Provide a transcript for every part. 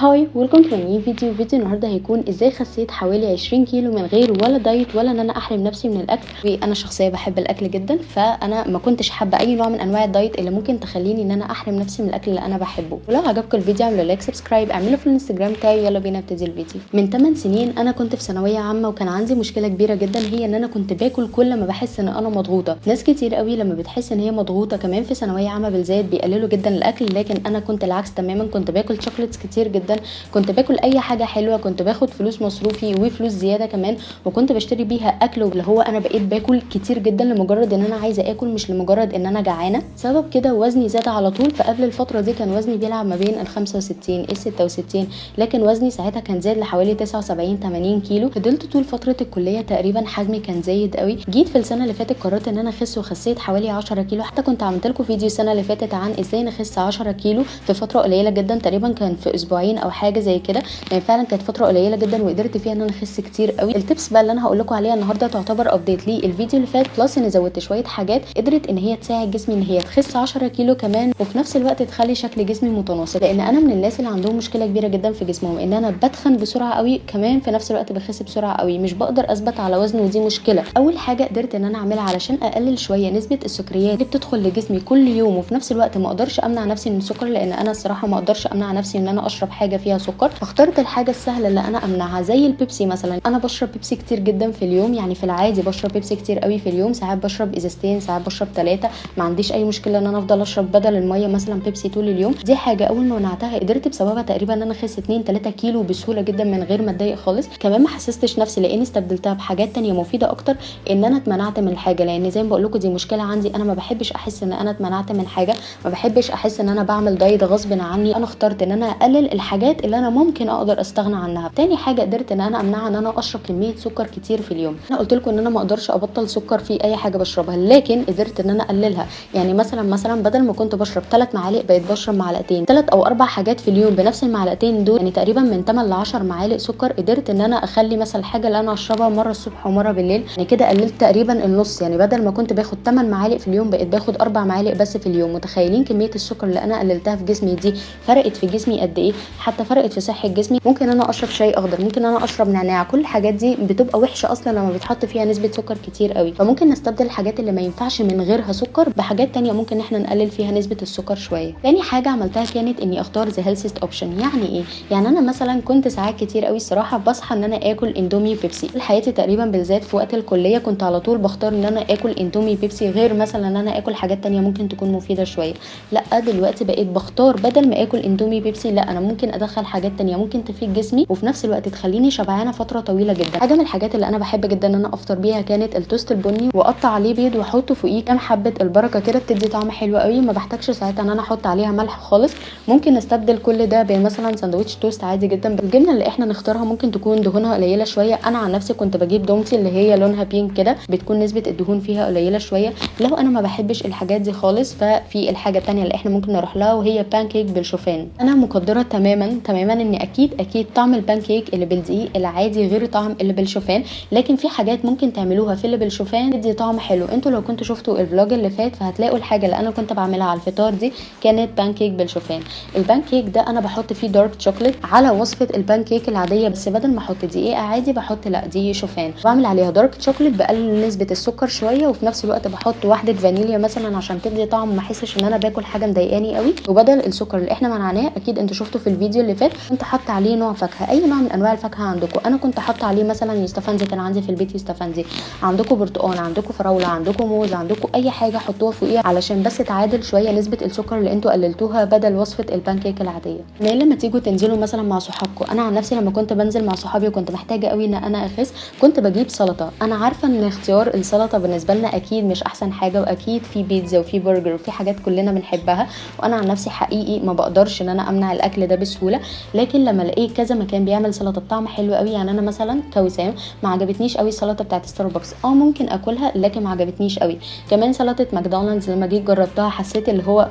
هاي ويلكم تو نيو فيديو النهارده هيكون ازاي خسيت حوالي 20 كيلو من غير ولا دايت ولا ان انا احرم نفسي من الاكل. وانا شخصيه بحب الاكل جدا، فانا ما كنتش حابه اي نوع من انواع الدايت اللي ممكن تخليني ان انا احرم نفسي من الاكل اللي انا بحبه. ولو عجبكم الفيديو اعملوا لايك سبسكرايب اعملوا في الانستجرام بتاعي. يلا بينا نبتدي الفيديو. من 8 سنين انا كنت في ثانويه عامه وكان عندي مشكله كبيره جدا، هي ان انا كنت باكل كل ما بحس ان انا مضغوطه. ناس كتير قوي لما بتحس ان هي مضغوطه كمان في ثانويه عامه بالذات بيقللوا جدا الاكل، لكن انا كنت العكس تماما. كنت باكل شوكليتس كتير جدا، كنت باكل اي حاجه حلوه، كنت باخد فلوس مصروفي وفلوس زياده كمان، وكنت بشتري بيها اكل. واللي هو انا بقيت باكل كتير جدا لمجرد ان انا عايزه اكل، مش لمجرد ان انا جعانه. سبب كده وزني زاد على طول. فقبل الفتره دي كان وزني بيلعب ما بين ال 65 ال 66، لكن وزني ساعتها كان زاد لحوالي 79 80 كيلو. فضلت طول فتره الكليه تقريبا حجمي كان زايد قوي. جيت في السنه اللي فاتت قررت ان انا اخس وخسيت حوالي 10 كيلو. حتى كنت عملت لكم فيديو السنه اللي فاتت عن ازاي نخس 10 كيلو في فتره قليله جدا، تقريبا كان في اسبوعين او حاجه زي كده. يعني فعلا كانت فتره قليله جدا وقدرت فيها ان انا اخس كتير قوي. التبس بقى اللي انا هقول لكم عليها النهارده تعتبر ابديت لي الفيديو اللي فات، بلس ان زودت شويه حاجات قدرت ان هي تساعد جسمي ان هي تخس 10 كيلو كمان، وفي نفس الوقت تخلي شكل جسمي متناسق. لان انا من الناس اللي عندهم مشكله كبيره جدا في جسمهم، ان انا بتخن بسرعه قوي، كمان في نفس الوقت بخس بسرعه قوي، مش بقدر اثبت على وزن، ودي مشكله. اول حاجه قدرت ان انا اعملها علشان اقلل شويه نسبه السكريات اللي بتدخل لجسمي كل يوم، وفي نفس الوقت ما اقدرش امنع نفسي من السكر، لان انا الصراحه ما اقدرش امنع نفسي ان انا اشرب حاجه فيها سكر. فاخترت الحاجه السهله اللي انا امنعها زي البيبسي مثلا. انا بشرب بيبسي كتير جدا في اليوم، يعني في العادي بشرب بيبسي كتير قوي في اليوم، ساعات بشرب ازازتين ساعات بشرب 3. ما عنديش اي مشكله ان انا افضل اشرب بدل الميه مثلا بيبسي طول اليوم. دي حاجه اول ما منعتها قدرت بسببها تقريبا ان انا اخس 2 3 كيلو بسهوله جدا من غير ما اتضايق خالص. كمان ما حسستش نفسي لاني استبدلتها بحاجات تانية مفيده اكتر، ان انا اتمنعت من الحاجه. لان زي ما بقول لكم دي مشكله عندي، انا ما بحبش احس ان انا اتمنعت من حاجه، ما بحبش احس ان انا بعمل دايت غصب عني. انا اخترت ان انا اقلل الحاجات اللي انا ممكن اقدر استغنى عنها. تاني حاجه قدرت ان انا امنعها ان انا اشرب كميه سكر كتير في اليوم. انا قلت لكم ان انا ما اقدرش ابطل سكر في اي حاجه بشربها، لكن قدرت ان انا اقللها. يعني مثلا بدل ما كنت بشرب 3 معالق بقيت بشرب معلقتين. 3 او 4 حاجات في اليوم بنفس المعلقتين دول، يعني تقريبا من 8 ل 10 معالق سكر. قدرت ان انا اخلي مثلا الحاجه اللي انا اشربها مره الصبح ومره بالليل، يعني كده قللت تقريبا النص. يعني بدل ما كنت باخد 8 معالق في اليوم بقيت باخد 4 معالق بس في اليوم. متخيلين كميه السكر اللي انا قللتها في جسمي دي فرقت في جسمي قد ايه؟ حتى فرقت في صحه جسمي. ممكن انا اشرب شاي اخضر، ممكن انا اشرب نعناع، كل الحاجات دي بتبقى وحشه اصلا لما بيتحط فيها نسبه سكر كتير قوي. فممكن نستبدل الحاجات اللي ما ينفعش من غيرها سكر بحاجات تانية ممكن احنا نقلل فيها نسبه السكر شويه. تاني حاجه عملتها كانت اني اختار ذا هيلثيست اوبشن. يعني ايه؟ يعني انا مثلا كنت ساعات كتير قوي الصراحه بصحى ان انا اكل اندومي بيبسي. في حياتي تقريبا بالذات في وقت الكليه كنت على طول بختار ان انا اكل اندومي بيبسي، غير مثلا ان انا اكل حاجات تانية ممكن تكون مفيده شويه. لا دلوقتي بقيت بختار بدل ما اكل اندومي بيبسي، لا انا ممكن ادخل حاجات تانية ممكن تفيد جسمي وفي نفس الوقت تخليني شبعانه فتره طويله جدا. حاجه من الحاجات اللي انا بحب جدا ان انا افطر بيها كانت التوست البني، واقطع عليه بيض واحطه فوقيه كام حبه البركه كده، بتدي طعم حلو قوي. ما بحتاجش ساعتها ان انا احط عليها ملح خالص. ممكن نستبدل كل ده بمثلا ساندوتش توست عادي جدا. الجبنه اللي احنا نختارها ممكن تكون دهونها قليله شويه. انا عن نفسي كنت بجيب دومتي اللي هي لونها بينك كده، بتكون نسبه الدهون فيها قليله شويه. لو انا ما بحبش الحاجات دي خالص، ففي الحاجه التانية اللي احنا ممكن نروح لها وهي بانكيك بالشوفان. انا مقدره تماما ان اكيد طعم البانكيك اللي بالدقيق العادي غير طعم اللي بالشوفان، لكن في حاجات ممكن تعملوها في اللي بالشوفان تدي طعم حلو. انتوا لو كنتوا شفتوا الفلوج اللي فات فهتلاقوا الحاجه اللي انا كنت بعملها على الفطار دي كانت بانكيك بالشوفان. البانكيك ده انا بحط فيه دارك شوكليت على وصفه البانكيك العاديه، بس بدل ما احط دقيق عادي بحط لا دقيق شوفان، بعمل عليها دارك شوكليت، بقلل نسبه السكر شويه، وفي نفس الوقت بحط واحده فانيليا مثلا عشان تدي طعم ما احسش ان انا باكل حاجه مضايقاني قوي. وبدل السكر اللي احنا منعناه، اكيد انتوا شفتوا في الفيديو اللي فات، كنت حاطه عليه نوع فاكهه، اي نوع من انواع الفاكهه عندكم. انا كنت حاطه عليه مثلا يوستفندي، كان عندي في البيت يوستفندي، عندكم برتقال، عندكم فراوله، عندكم موز، عندكم اي حاجه حطوها فوقيها علشان بس تعادل شويه نسبه السكر اللي انتوا قللتوها بدل وصفه البانكيك العاديه. لما تيجوا تنزلوا مثلا مع صحابكم، انا عن نفسي لما كنت بنزل مع صحابي وكنت محتاجه قوي ان انا اخس كنت بجيب سلطه. انا عارفه ان اختيار السلطه بالنسبه لنا اكيد مش احسن حاجه، واكيد في بيتزا وفي برجر وفي حاجات كلنا بنحبها، وانا عن نفسي حقيقي ما بقدرش ان انا امنع الاكل ده بسهوله. لكن لما لقيت كذا مكان بيعمل سلطه بطعم حلو قوي، يعني انا مثلا كوسام ما عجبتنيش قوي السلطه بتاعت ستاربكس، ممكن اكلها لكن ما عجبتنيش قوي. كمان سلطه ماكدونالدز لما جيت جربتها حسيت اللي هو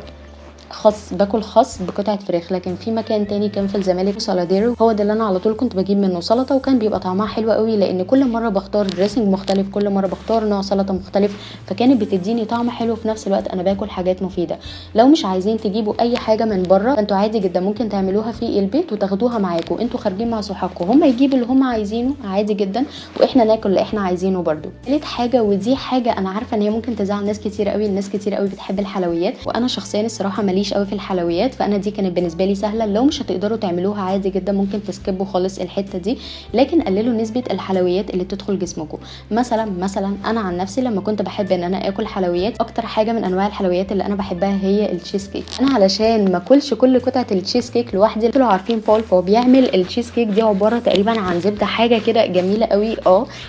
خس، باكل خس بقطعه فراخ. لكن في مكان تاني كان في الزمالك سالاديرو، هو ده اللي انا على طول كنت بجيب منه سلطه، وكان بيبقى طعمها حلو قوي لان كل مره بختار دريسنج مختلف، كل مره بختار نوع سلطه مختلف، فكانت بتديني طعم حلو في نفس الوقت انا باكل حاجات مفيده. لو مش عايزين تجيبوا اي حاجه من بره فانتوا عادي جدا ممكن تعملوها في البيت وتاخدوها معاكم، انتوا خارجين مع صحابكم هم يجيبوا اللي هم عايزينه عادي جدا، واحنا ناكل اللي احنا عايزينه برده. ثالث حاجه، ودي حاجه انا عارفه ان هي ممكن تزعل ناس كتير قوي، الناس كتير قوي بتحب الحلويات، وانا شخصيا الصراحه ماليش قوي في الحلويات، فانا دي كانت بالنسبه لي سهله. لو مش هتقدروا تعملوها عادي جدا ممكن تسكبوا خالص الحته دي، لكن قللوا نسبه الحلويات اللي بتدخل جسمكم. مثلا انا عن نفسي لما كنت بحب ان انا اكل حلويات، اكتر حاجه من انواع الحلويات اللي انا بحبها هي التشيز كيك. انا علشان ما اكلش كل قطعه التشيز كيك لوحدي، انتوا لو عارفين بول فهو بيعمل التشيز كيك دي عباره تقريبا عن زبده، حاجه كده جميله قوي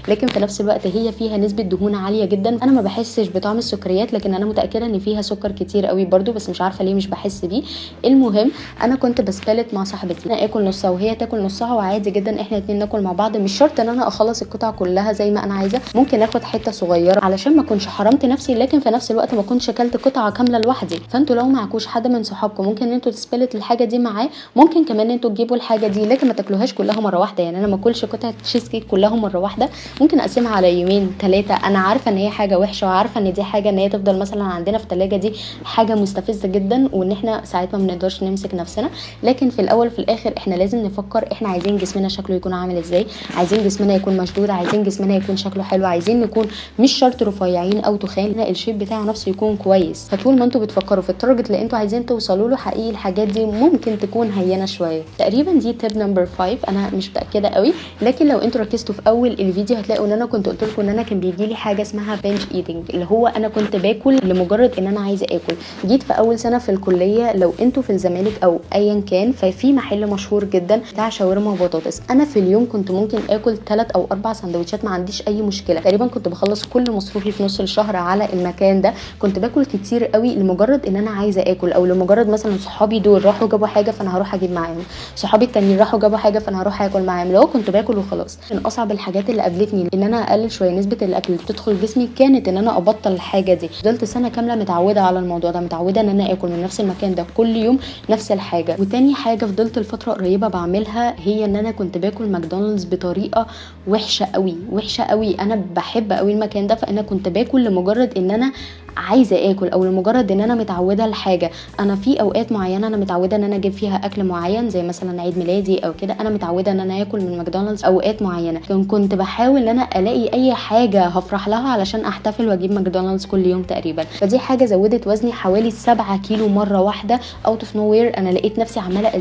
لكن في نفس الوقت هي فيها نسبه دهون عاليه جدا. انا ما بحسش بطعم السكريات، لكن انا متاكده ان فيها سكر كتير قوي برده، بس مش عارفه ليه مش بحس بيه. المهم انا كنت بسبلت مع صاحبتي، انا اكل نصها وهي تاكل نصها، وعادي جدا احنا اتنين ناكل مع بعض، مش شرط ان انا اخلص القطعه كلها زي ما انا عايزه، ممكن اخد حته صغيره علشان ما اكونش حرمت نفسي، لكن في نفس الوقت ما اكونش اكلت قطعه كامله لوحدي. فانتوا لو معكوش حد من صحابكم ممكن ان انتوا تسبلت الحاجه دي معاه، ممكن كمان انتوا تجيبوا الحاجه دي لكن ما تاكلوهاش كلها مره واحده. يعني انا ما اكلش قطعه تشيز كيك كلها مره واحده، ممكن اقسمها على يومين 3. انا عارفه ان هي حاجه وحشه، وعارفه ان دي حاجه ان هي تفضل مثلا عندنا في الثلاجه دي حاجه مستفزه جدا، وان احنا ساعات ما بنقدرش نمسك نفسنا. لكن في الاول في الاخر احنا لازم نفكر احنا عايزين جسمنا شكله يكون عامل ازاي، عايزين جسمنا يكون مشدود، عايزين جسمنا يكون شكله حلو، عايزين نكون مش شرط رفيعين او تخان، الشيب بتاعه نفسه يكون كويس. فطول ما انتوا بتفكروا في التارجت اللي انتوا عايزين توصلوا له، حقيقي الحاجات دي ممكن تكون هينه شويه. تقريبا دي تيب نمبر 5، انا مش متاكده قوي، لكن لو انتوا ركزتوا في اول الفيديو هتلاقوا ان انا كنت قلت لكم ان انا كان بيجي لي حاجه اسمها بنج ايتنج، اللي هو انا كنت باكل لمجرد ان انا عايزه اكل. جيت في اول سنه في الكليه، لو انتوا في الزمالك او ايا كان، ففي محل مشهور جدا بتاع شاورما وبطاطس، انا في اليوم كنت ممكن اكل 3 أو 4 سندوتشات ما عنديش اي مشكله. تقريبا كنت بخلص كل مصروفي في نص الشهر على المكان ده. كنت باكل كتير قوي لمجرد ان انا عايزه اكل، او لمجرد مثلا صحابي دول راحوا جابوا حاجه فانا هروح اجيب معاهم، صحابي التانيين راحوا جابوا حاجه فانا هروح اكل معاهم، لو كنت باكل وخلاص. من اصعب الحاجات اللي قابلتني ان انا اقلل شويه نسبه الاكل اللي بتدخل جسمي كانت ان انا ابطل الحاجه دي. فضلت سنه كامله متعوده على الموضوع ده، متعوده ان انا اكل من نفس المكان ده كل يوم نفس الحاجه. وتاني حاجه فضلت الفتره قريبه بعملها هي ان انا كنت باكل ماكدونالدز بطريقه وحشه قوي وحشه قوي. انا بحب قوي المكان ده، فانا كنت باكل لمجرد ان انا عايزه اكل، او لمجرد ان انا متعوده لحاجه. انا في اوقات معينه انا متعوده ان انا اجيب فيها اكل معين، زي مثلا عيد ميلادي او كده، انا متعوده ان انا اكل من ماكدونالدز اوقات معينه. كنت بحاول ان انا الاقي اي حاجه هفرح لها علشان احتفل واجيب ماكدونالدز كل يوم تقريبا. فدي حاجه زودت وزني حوالي 7 كيلو مره واحده اوت اوف نو وير. انا لقيت نفسي عماله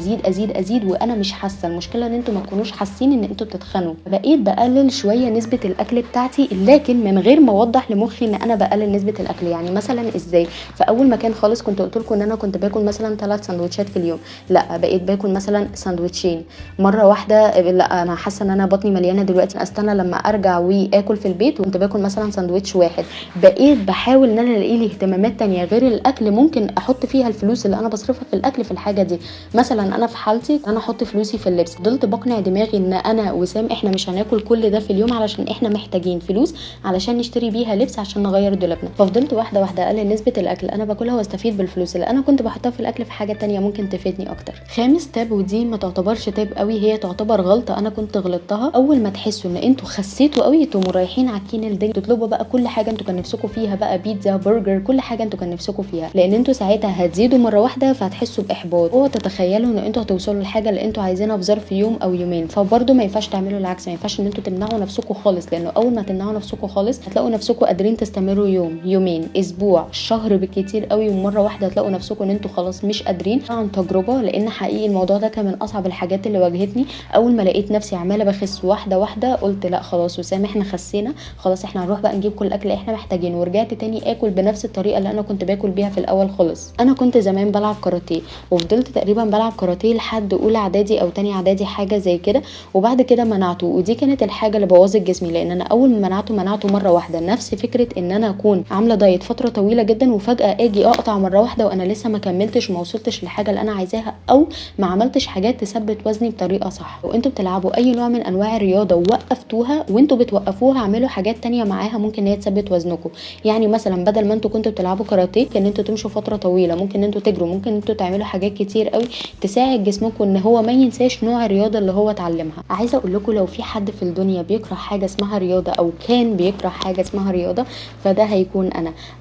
ازيد وانا مش حاسه. المشكله ان انتوا ما تكونوش حاسين ان انتوا بتتخنوا. بقيت بقلل شويه نسبه الاكل بتاعتي، لكن من غير ما اوضح لمخي ان انا بقلل نسبه الاكل. يعني مثلا ازاي؟ في اول مكان خالص كنت قلت لكم ان انا كنت باكل مثلا 3 سندوتشات في اليوم، لا بقيت باكل مثلا سندوتشين مره واحده. لا انا حاسه ان انا بطني مليانه دلوقتي، استنى لما ارجع واكل في البيت. وكنت باكل مثلا سندوتش واحد. بقيت بحاول ان انا الاقي لي اهتمامات تانية غير الاكل ممكن احط فيها الفلوس اللي انا بصرفها في الاكل في الحاجه دي. مثلا انا في حالتي انا احط فلوسي في اللبس، فضلت بقنع دماغي ان انا وسام احنا مش هناكل كل ده في اليوم علشان احنا محتاجين فلوس علشان نشتري بيها لبس عشان نغير دولابنا. ففضلت واحده واحده اقلل نسبه الاكل انا باكلها واستفيد بالفلوس اللي انا كنت بحطها في الاكل في حاجه تانية ممكن تفيدني اكتر. خامس تاب، ودي ما تعتبرش تاب قوي، هي تعتبر غلطه انا كنت غلطتها. اول ما تحسوا ان انتوا خسيتوا قوي تقوموا رايحين عاكين الدنيا تطلبوا بقى كل حاجه انتوا كان نفسكم فيها، بقى بيتزا برجر كل حاجه انتوا كان نفسكم فيها، لان انتوا ساعتها هتزيدوا مره واحده فهتحسوا باحباط، وتتخيلوا ان انتوا هتوصلوا للحاجه اللي انتوا عايزينها في ظرف يوم او يومين. فبرضه ما ينفعش تعملوا العكس، ما ينفعش ان انتوا تمنعوا نفسكم خالص، لانه اول ما تمنعوا نفسكم خالص هتلاقوا نفسكم قادرين تستمروا يوم يومين اسبوع شهر بالكتير قوي، ومره واحده هتلاقوا نفسكم ان انتوا خلاص مش قادرين. عن تجربه، لان حقيقي الموضوع ده كان من اصعب الحاجات اللي واجهتني. اول ما لقيت نفسي عماله بخس واحده واحده قلت لا خلاص وسام احنا خسينا خلاص، احنا هنروح بقى نجيب كل الاكل اللي احنا محتاجينه. ورجعت تاني اكل بنفس الطريقه اللي انا كنت باكل بيها في الاول خالص. انا كنت زمان بلعب كاراتيه، وفضلت تقريبا بلعب كاراتيه لحد اولى اعدادي او تاني اعدادي حاجه زي كده، وبعد كده منعته. ودي كانت الحاجه اللي بوظت جسمي، لان انا اول ما منعته مره واحده. نفس فكره ان انا اكون عامله دايت فتره طويله جدا وفجاه اجي اقطع مره واحده وانا لسه ما كملتش وما وصلتش للحاجه اللي انا عايزاها، او ما عملتش حاجات تثبت وزني بطريقه صح. لو انتوا بتلعبوا اي نوع من انواع الرياضه ووقفتوها وانتوا بتوقفوها، اعملوا حاجات تانية معاها ممكن ان هي تثبت وزنكم. يعني مثلا بدل ما انتوا كنتوا بتلعبوا كاراتيه، ان انتوا تمشوا فتره طويله، ممكن انتوا تجروا، ممكن انتوا تعملوا حاجات كتير قوي تساعد جسمكم ان هو ما ينساش نوع الرياضه اللي هو اتعلمها. عايزه اقول لكم لو في حد في الدنيا بيكره حاجه اسمها رياضه او كان بيكره حاجه اسمها رياضه، فده هيكون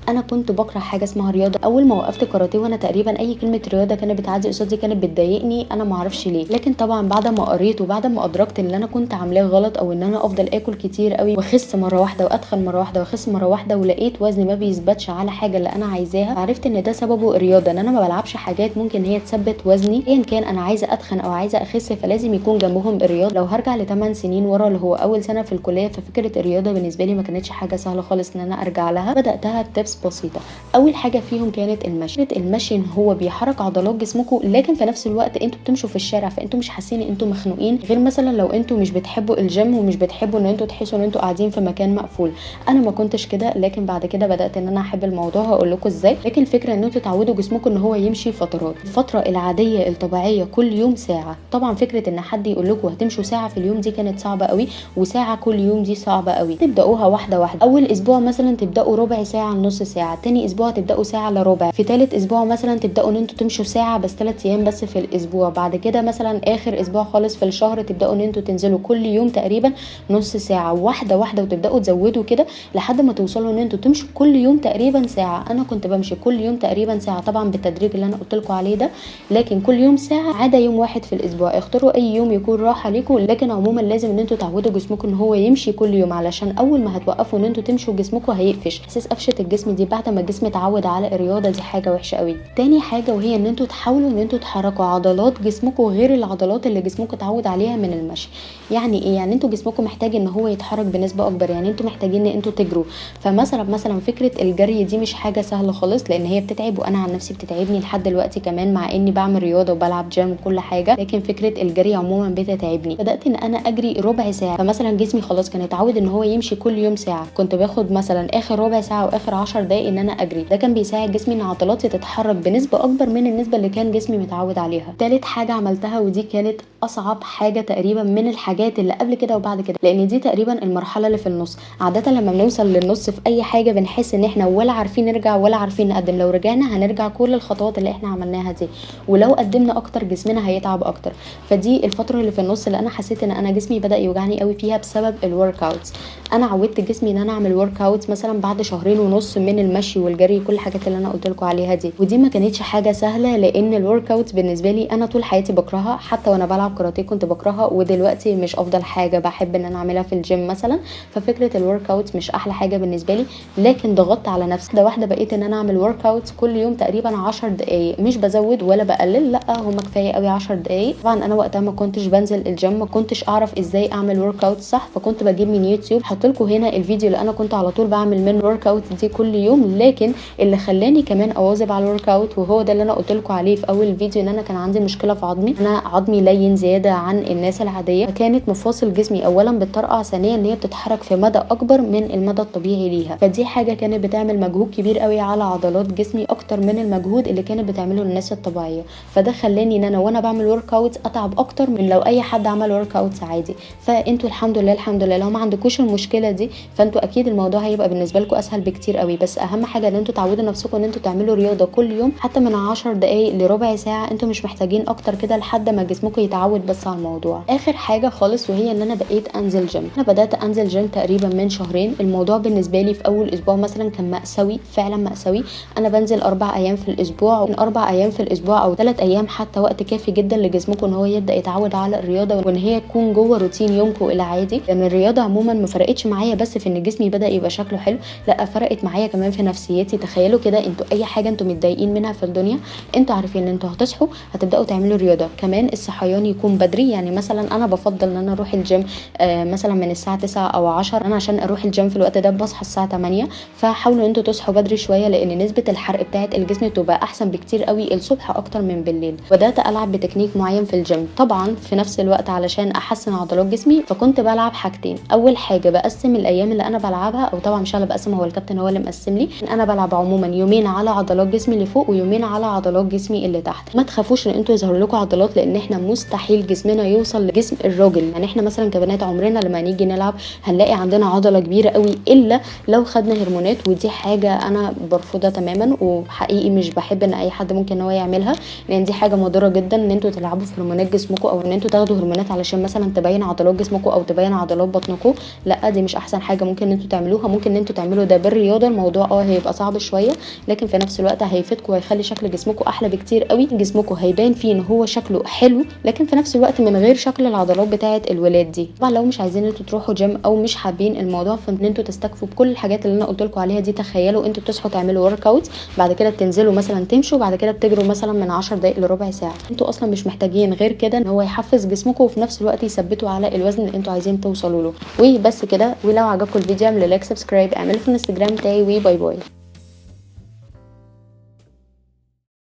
انا كنت بكره حاجه اسمها رياضه. اول ما وقفت كاراتيه وانا تقريبا اي كلمه رياضه كانت بتعدي قصادي كانت بتضايقني، انا ما اعرفش ليه. لكن طبعا بعد ما قريت وبعد ما ادركت ان انا كنت عاملاه غلط، او ان انا افضل اكل كتير قوي واخس مره واحده واتخن مره واحده واخس مره واحده، ولقيت وزني ما بيثبتش على حاجه اللي انا عايزاها، عرفت ان ده سببه الرياضه. ان انا ما بلعبش حاجات ممكن هي تثبت وزني ايا كان انا عايزه اتخن او عايزه اخس، فلازم يكون جنبهم الرياضه. لو هرجع ل8 سنين ورا اللي هو اول سنه في الكليه، ففكره الرياضه بالنسبه لي ما كانتش حاجه سهله خالص ان انا ارجع لها. بداتها بتبس بسيطه. اول حاجه فيهم كانت المشي. المشي ان هو بيحرك عضلات جسمكم، لكن في نفس الوقت انتوا بتمشوا في الشارع فانتوا مش حاسين ان انتوا مخنوقين، غير مثلا لو انتوا مش بتحبوا الجيم ومش بتحبوا ان انتوا تحسوا ان انتوا قاعدين في مكان مقفول. انا ما كنتش كده، لكن بعد كده بدات ان انا احب الموضوع، هقول لكم ازاي. لكن الفكره ان انتوا تعودوا جسمكم ان هو يمشي فترات. الفتره العاديه الطبيعيه كل يوم ساعه. طبعا فكره ان حد يقول لكم هتمشوا ساعه في اليوم دي كانت صعبه قوي، وساعه كل يوم دي صعبه قوي. تبداوها واحده واحده. اول اسبوع مثلا تبداوا ربع ساعه لنص ساعه، تاني اسبوع تبداوا ساعه الا ربع، في تالت اسبوع مثلا تبداوا ان انتوا تمشوا ساعه بس 3 ايام بس في الاسبوع. بعد كده مثلا اخر اسبوع خالص في الشهر تبداوا ان انتوا تنزلوا كل يوم تقريبا نص ساعه، واحده واحده، وتبداوا تزودوا كده لحد ما توصلوا ان انتوا تمشوا كل يوم تقريبا ساعه. انا كنت بمشي كل يوم تقريبا ساعه، طبعا بالتدريج اللي انا قلت لكم عليه ده، لكن كل يوم ساعه عدا يوم واحد في الاسبوع. اختاروا اي يوم يكون راحه ليكم، لكن عموما لازم ان انتوا تعودوا جسمكم ان هو يمشي كل يوم، علشان اول ما هتوقفوا ان انتوا تمشوا جسمكم هيقفش. احساس قفشه الجسم دي بعد ما الجسم اتعود على الرياضه دي حاجه وحشه قوي. تاني حاجه وهي ان انتوا تحاولوا ان انتوا تحركوا عضلات جسمكم غير العضلات اللي جسمكم اتعود عليها من المشي. يعني ايه؟ يعني انتوا جسمكم محتاج ان هو يتحرك بنسبه اكبر، يعني انتوا محتاجين ان انتوا تجروا. فمثلا فكره الجري دي مش حاجه سهله خالص، لان هي بتتعب، وانا عن نفسي بتتعبني لحد دلوقتي كمان مع اني بعمل رياضه وبلعب جيم وكل حاجه، لكن فكره الجري عموما بتتعبني. بدات ان انا اجري ربع ساعه، فمثلا جسمي خلاص كان اتعود ان هو يمشي كل يوم ساعه، كنت باخد مثلا اخر ربع ساعه واخر 10 دقائق ان انا اجري. ده كان بيساعد جسمي ان عضلاتي تتحرك بنسبه اكبر من النسبه اللي كان جسمي متعود عليها. تالت حاجه عملتها ودي كانت اصعب حاجه تقريبا من الحاجات اللي قبل كده وبعد كده، لان دي تقريبا المرحله اللي في النص. عاده لما بنوصل للنص في اي حاجه بنحس ان احنا ولا عارفين نرجع ولا عارفين نقدم. لو رجعنا هنرجع كل الخطوات اللي احنا عملناها دي، ولو قدمنا اكتر جسمنا هيتعب اكتر. فدي الفتره اللي في النص اللي انا حسيت ان انا جسمي بدا يوجعني قوي فيها بسبب الورك اوتس. انا عودت جسمي ان انا اعمل ورك اوتس مثلا بعد 2.5 شهر من المشي والجري كل الحاجات اللي انا قلت لكم عليها دي، ودي ما كانتش حاجه سهله، لان الورك اوتس بالنسبه لي انا طول حياتي بكرهها. حتى وانا بلعب كاراتيه كنت بكرهها، ودلوقتي مش افضل حاجه بحب ان انا اعملها في الجيم مثلا. ففكره الورك اوتس مش احلى حاجه بالنسبه لي، لكن ضغطت على نفسي واحده بقيت ان انا اعمل ورك اوتس كل يوم تقريبا 10 دقائق، مش بزود ولا بقلل، لا هم كفايه قوي 10 دقائق. طبعا انا وقتها ما كنتش بنزل الجيم، ما كنتش اعرف ازاي اعمل ورك اوت صح، فكنت بجيب من يوتيوب. هحط لكم هنا الفيديو اللي انا كنت على طول بعمل منه ورك اوت دي كل يوم. لكن اللي خلاني كمان اواظب على الورك اوت وهو ده اللي انا قلت لكم عليه في اول الفيديو، ان انا كان عندي مشكله في عظمي. انا عظمي لين زياده عن الناس العاديه، فكانت مفاصل جسمي اولا بتطرقع، ثانيا ان هي بتتحرك في مدى اكبر من المدى الطبيعي ليها، فدي حاجه كانت بتعمل مجهود كبير قوي على عضلات جسمي اكتر من المجهود اللي كانت بتعمله الناس الطبيعيه. فده خلاني ان انا وانا بعمل ورك اوت اتعب اكتر من لو اي حد عمل ورك اوت عادي. فانتوا الحمد لله لو ما عندكوش المشكله دي، فانتوا اكيد الموضوع هيبقى بالنسبه لكم اسهل بكتير قوي. بس اهم حاجه ان انتوا تعودوا نفسكم ان انتوا تعملوا رياضه كل يوم، حتى من 10 دقائق لربع ساعه. انتوا مش محتاجين اكتر كده لحد ما جسمكم يتعود بس على الموضوع. اخر حاجه خالص وهي ان انا بقيت انزل جيم. انا بدات انزل جيم تقريبا من 2 شهر. الموضوع بالنسبه لي في اول اسبوع مثلا كان مأساوي، فعلا مأساوي. انا بنزل 4 ايام في الاسبوع، من 4 ايام في الاسبوع او 3 ايام حتى وقت كافي جدا لجسمكم ان هو يبدا يتعود على الرياضه، وان هي تكون جوه روتين يومكم العادي. لان الرياضه عموما ما فرقتش معايا بس في ان جسمي بدا يبقى شكله حلو، لا فرقت معايا كمان في نفسيتي. تخيلوا كده، انتوا اي حاجه انتوا متضايقين منها في الدنيا، انتوا عارفين ان انتوا هتصحوا هتبداوا تعملوا رياضه. كمان الصحيان يكون بدري. يعني مثلا انا بفضل ان انا اروح الجيم مثلا من الساعه 9 او 10. انا عشان اروح الجيم في الوقت ده بصحى الساعه 8. فحاولوا ان انتوا تصحوا بدري شويه، لان نسبه الحرق بتاعه الجسم تبقى احسن بكتير قوي الصبح اكتر من بالليل. بدات العب بتكنيك معين في الجيم. طبعا في نفس الوقت علشان احسن عضلات جسمي فكنت بلعب حاجتين. اول حاجه بقسم الايام اللي انا بلعبها، او طبعا مش انا اللي بقسم، هو الكابتن هو اللي مقسم لي. انا بلعب عموما يومين على عضلات جسمي اللي فوق ويومين على عضلات جسمي اللي تحت. ما تخافوش ان انتوا يظهر لكم عضلات، لان احنا مستحيل جسمنا يوصل لجسم الراجل. يعني احنا مثلا كبنات عمرنا لما نيجي نلعب هنلاقي عندنا عضله كبيره قوي الا لو خدنا هرمونات، ودي حاجه انا برفضها تماما، وحقيقي مش بحب ان اي حد ممكن ان هو يعملها، لان دي حاجه مضره جدا ان انتوا تلعبوا في هرمونات جسمكم، او ان انتوا تاخدوا هرمونات علشان مثلا تبين عضلات جسمكم او تبين عضلات بطنكم. لا دي مش احسن حاجه ممكن ان انتوا تعملوها. ممكن ان انتوا تعملوا ده بالرياضه. الموضوع هيبقى صعب شويه، لكن في نفس الوقت هيفيدكم وهيخلي شكل جسمكم احلى بكتير قوي. جسمكم هيبان فيه ان هو شكله حلو، لكن في نفس الوقت من غير شكل العضلات بتاعه الولاد دي. طبعا لو مش عايزين انتوا تروحوا جيم او مش حابين الموضوع، فان انتوا تستكفوا بكل الحاجات اللي انا قلت لكم عليها دي. تخيلوا انتوا بتصحوا تعملوا ورك اوت، بعد كده تنزلوا مثلا تمشوا، بعد كده تجروا مثلا من 10 دقائق لربع ساعه. انتوا اصلا مش محتاجين غير كده ان هو يحفز جسمكم، وفي نفس الوقت يثبتوا على الوزن اللي انتوا عايزين توصلوا له. وبس كده. ولو عجبكم الفيديو اعملوا لايك، سبسكرايب، اعملوا في الانستجرام بتاعي، وباي باي.